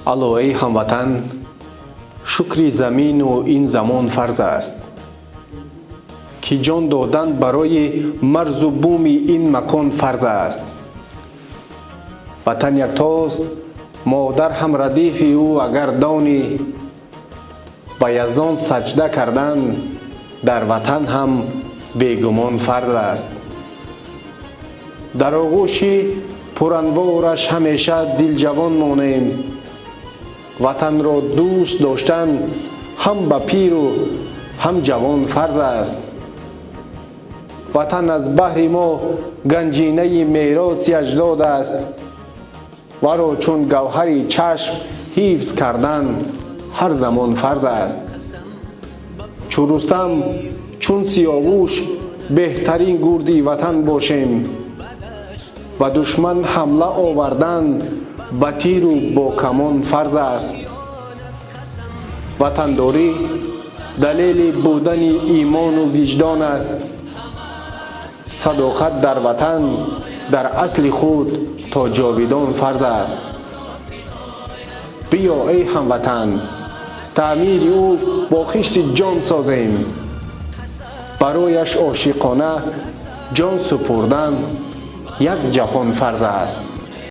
الو ای هموطن، شکر زمین و این زمان فرض است که جان دادن برای مرز و بوم این مکان فرض است. وطن یکتاست، مادر هم ردیف او اگر دانی، به یزدان سجده کردن در وطن هم بیگمان فرض است. در آغوش پرانوارش همیشه دل جوان مانیم، وطن را دوست داشتن هم به پیر و هم جوان فرض است. وطن از بحر ما گنجینه میراث اجداد است، و را چون گوهر چشم حفظ کردن هر زمان فرض است. چون رستم چون سیاوش بهترین گردی وطن باشیم، و دشمن حمله آوردن به تیر و با کمان فرض است. وطنداری دلیل بودن ایمان و وجدان است، صداقت در وطن در اصل خود تا جاویدان فرض است. بیا ای هموطن، تعمیر او با خشت جان سازیم، برایش عاشقانه جان سپردن یک جهان فرض است.